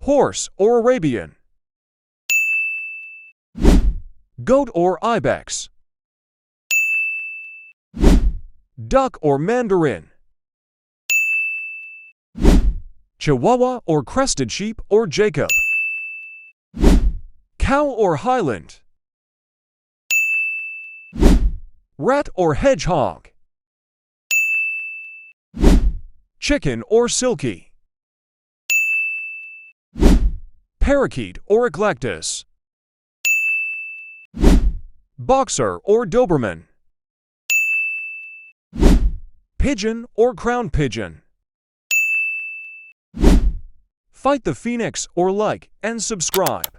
Horse or Arabian. Goat or ibex. Duck or mandarin. Chihuahua or crested sheep or Jacob. Cow or highland. Rat or hedgehog. Chicken or silky. Parakeet or eclectus. Boxer or Doberman. Pigeon or crown pigeon. Fight the Phoenix or like and subscribe.